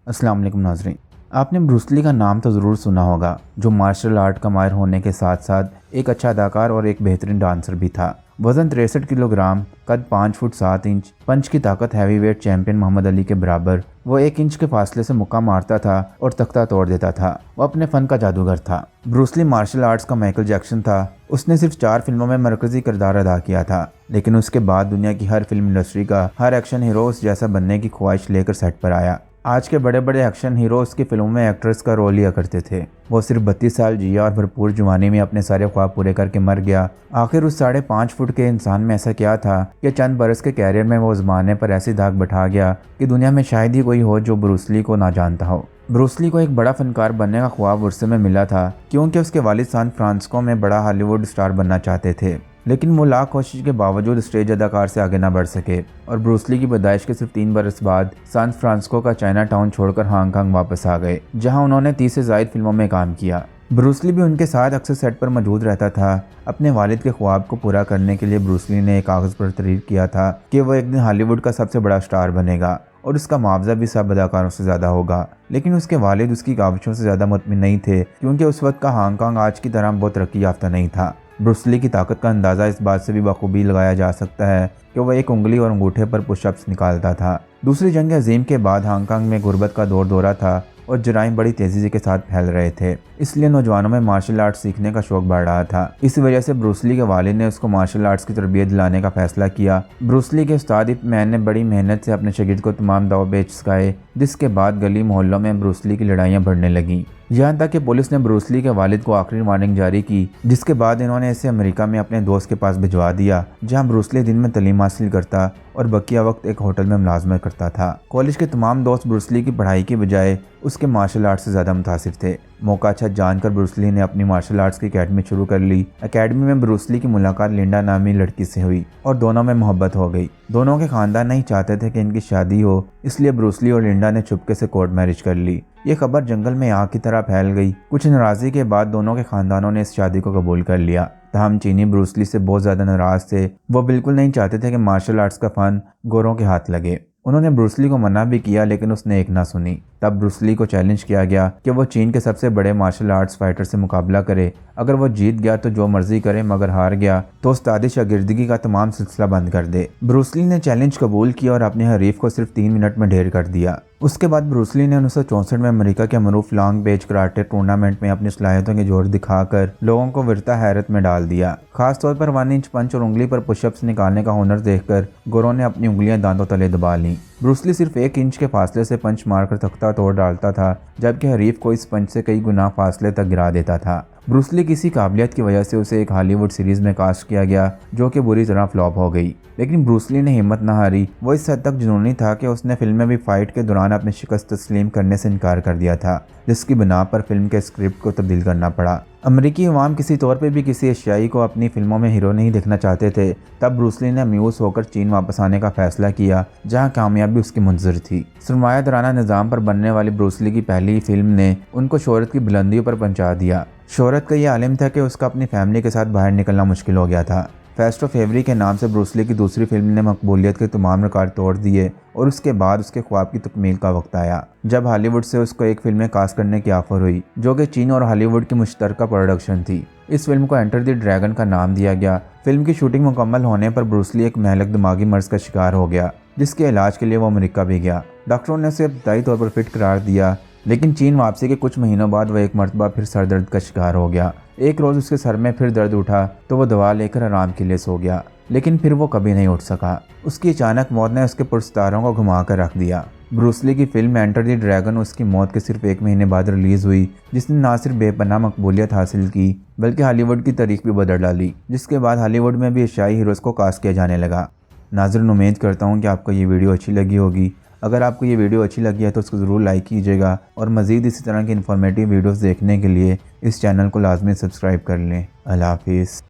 अस्सलाम वालेकुम नाज़रीन। आपने ब्रूस ली का नाम तो ज़रूर सुना होगा, जो मार्शल आर्ट का माहिर होने के साथ साथ एक अच्छा अदाकार और एक बेहतरीन डांसर भी था। वज़न 63 किलोग्राम, कद 5 फुट 7 इंच, पंच की ताकत हैवीवेट चैंपियन मोहम्मद अली के बराबर। वो 1 इंच के फासले से मुक्का मारता था और तख्ता तोड़ देता था। वो अपने फ़न का जादूगर था। ब्रूस ली मार्शल आर्ट्स का माइकल जैक्सन था। उसने सिर्फ 4 फिल्मों में मरकज़ी किरदार अदा किया था, लेकिन उसके बाद दुनिया की हर फिल्म इंडस्ट्री का हर एक्शन हीरो उस जैसा बनने की ख्वाहिश लेकर सेट पर आया। आज के बड़े बड़े एक्शन हीरोज़ की फिल्मों में एक्ट्रेस का रोल लिया करते थे। वो सिर्फ 32 साल जिया और भरपूर जवानी में अपने सारे ख्वाब पूरे करके मर गया। आखिर उस 5.5 फुट के इंसान में ऐसा क्या था कि चंद बरस के कैरियर में वो उस ज़माने पर ऐसी धाक बैठा गया कि दुनिया में शायद ही कोई हो जो ब्रूस ली को ना जानता हो। ब्रूस ली को एक बड़ा फनकार बनने का ख्वाब उर्से में मिला था, क्योंकि उसके वालिद सान फ्रांसिस्को में बड़ा हॉलीवुड स्टार बनना चाहते थे, लेकिन वो लाख कोशिश के बावजूद स्टेज अदाकार से आगे ना बढ़ सके और ब्रूस ली की पैदाइश के सिर्फ 3 बरस बाद सान फ्रांसिस्को का चाइना टाउन छोड़कर हांगकांग वापस आ गए, जहां उन्होंने 30 से ज़ायद फिल्मों में काम किया। ब्रूस ली भी उनके साथ अक्सर सेट पर मौजूद रहता था। अपने वालिद के ख्वाब को पूरा करने के लिए ब्रूस ली ने एक कागज़ पर तहरीर किया था कि वह एक दिन हॉलीवुड का सबसे बड़ा स्टार बनेगा और उसका मुआवजा भी सब अदाकारों से ज़्यादा होगा। लेकिन उसके वालिद उसकी काविशों से ज़्यादा मुतमिन नहीं थे, क्योंकि उस वक्त का हांगकांग आज की तरह बहुत तरक्की याफ्ता नहीं था। ब्रूस ली की ताकत का अंदाज़ा इस बात से भी बखूबी लगाया जा सकता है कि वह एक उंगली और अंगूठे पर पुशअप्स निकालता था। दूसरी जंग अजीम के बाद हांगकांग में गुर्बत का दौरा था और जराइम बड़ी तेज़ी के साथ फैल रहे थे, इसलिए नौजवानों में मार्शल आर्ट्स सीखने का शौक बढ़ रहा था। इस वजह से ब्रूस ली के वालिद ने उसको मार्शल आर्ट्स की तरबियत दिलाने का फैसला किया। ब्रूस ली के उस्ताद इप मैन ने बड़ी मेहनत से अपने शागिर्द को तमाम दाव पेच सिखाए, जिसके बाद गली मोहल्लों में ब्रूस ली की लड़ाइयाँ बढ़ने लगीं। यहाँ तक कि पुलिस ने ब्रूस ली के वालिद को आखिरी वार्निंग जारी की, जिसके बाद इन्होंने इसे अमेरिका में अपने दोस्त के पास भिजवा दिया, जहाँ ब्रूस ली दिन में तालीम हासिल करता और बकिया वक्त एक होटल में मुलाजमत करता था। कॉलेज के तमाम दोस्त ब्रूस ली की पढ़ाई की बजाय उसके मार्शल आर्ट्स से ज़्यादा मुतासिर थे। मौका अच्छा जानकर ब्रूस ली ने अपनी मार्शल आर्ट्स की अकेडमी शुरू कर ली। अकेडमी में ब्रूस ली की मुलाकात लिंडा नामी लड़की से हुई और दोनों में मोहब्बत हो गई। दोनों के खानदान नहीं चाहते थे कि इनकी शादी हो, इसलिए ब्रूस ली और लिंडा ने चुपके से कोर्ट मैरिज कर ली। ये खबर जंगल में आग की तरह फैल गई। कुछ नाराज़गी के बाद दोनों के खानदानों ने इस शादी को कबूल कर लिया। तहम चीनी ब्रूस ली से बहुत ज़्यादा नाराज़ थे। वो बिल्कुल नहीं चाहते थे कि मार्शल आर्ट्स का फ़न गोरों के हाथ लगे। उन्होंने ब्रूस ली को मना भी किया, लेकिन उसने एक ना सुनी। तब ब्रूस ली को चैलेंज किया गया कि वो चीन के सबसे बड़े मार्शल आर्ट्स फाइटर से मुकाबला करे। अगर वो जीत गया तो जो मर्जी करे, मगर हार गया तो उस्तादी शागिर्दगी का तमाम सिलसिला बंद कर दे। ब्रूस ली ने चैलेंज कबूल किया और अपने हरीफ को सिर्फ 3 मिनट में ढेर कर दिया। उसके बाद ब्रूस ली ने 1964 में अमेरिका के मरूफ लॉन्ग बेंच कराटे टूर्नामेंट में अपनी सलाहियतों के जोर दिखाकर लोगों को विरता हैरत में डाल दिया। खासतौर पर 1 इंच पंच और उंगली पर पुशअप्स निकालने का हुनर देखकर गोरों ने अपनी उंगलियां दांतों तले दबा लीं। ब्रूस ली सिर्फ 1 इंच के फासले से पंच मारकर तख्ता तोड़ डालता था, जबकि हरीफ को इस पंच से कई गुना फासले तक गिरा देता था। ब्रूस ली की इसी काबिलियत की वजह से उसे एक हॉलीवुड सीरीज़ में कास्ट किया गया, जो कि बुरी तरह फ्लॉप हो गई। लेकिन ब्रूस ली ने हिम्मत न हारी। वो इस हद तक जुनूनी था कि उसने फिल्म में भी फाइट के दौरान अपनी शिकस्त तस्लीम करने से इनकार कर दिया था, जिसकी बिना पर फिल्म के स्क्रिप्ट को तब्दील करना पड़ा। अमेरिकी अवाम किसी तौर पर भी किसी एशियाई को अपनी फिल्मों में हीरो नहीं देखना चाहते थे। तब ब्रूस ली ने मायूस होकर चीन वापस आने का फैसला किया, जहां कामयाबी उसकी मुंतज़िर थी। सरमायादाराना निज़ाम पर बनने वाली ब्रूस ली की पहली फिल्म ने उनको शोहरत की बुलंदियों पर पहुंचा दिया। शोहरत का ये आलिम था कि उसका अपनी फैमिली के साथ बाहर निकलना मुश्किल हो गया था। फेस्ट ऑफ फेवरी के नाम से ब्रूस ली की दूसरी फिल्म ने मकबूलियत के तमाम रिकॉर्ड तोड़ दिए और उसके बाद उसके ख्वाब की तकमील का वक्त आया, जब हॉलीवुड से उसको एक फिल्म में कास्ट करने की ऑफर हुई, जो कि चीन और हॉलीवुड की मुश्तरका प्रोडक्शन थी। इस फिल्म को एंटर द ड्रैगन का नाम दिया गया। फिल्म की शूटिंग मुकम्मल होने पर ब्रूस ली एक महलक दिमागी मर्ज का शिकार हो गया, जिसके इलाज के लिए वो अमेरिका भी गया। डॉक्टरों ने उसे इब्तदाई तौर पर फिट करार दिया, लेकिन चीन वापसी के कुछ महीनों बाद वह एक मरतबा फिर सर दर्द का शिकार हो गया। एक रोज़ उसके सर में फिर दर्द उठा तो वो दवा लेकर आराम के लिए सो गया, लेकिन फिर वो कभी नहीं उठ सका। उसकी अचानक मौत ने उसके पुरस्कारों को घुमा कर रख दिया। ब्रूस ली की फिल्म एंटर द ड्रैगन उसकी मौत के सिर्फ 1 महीने बाद रिलीज़ हुई, जिसने ना सिर्फ बेपनाह मकबूलियत हासिल की, बल्कि हॉलीवुड की तारीख भी बदल डाली, जिसके बाद हॉलीवुड में भी एशियाई हीरोज़ को कास्ट किया जाने लगा। नाज़रीन, उम्मीद करता हूँ कि आपको ये वीडियो अच्छी लगी होगी। अगर आपको ये वीडियो अच्छी लगी है तो उसको ज़रूर लाइक कीजिएगा और मज़ीद इसी तरह की इन्फॉर्मेटिव वीडियोस देखने के लिए इस चैनल को लाजमी सब्सक्राइब कर लें। अल्लाह हाफिज़।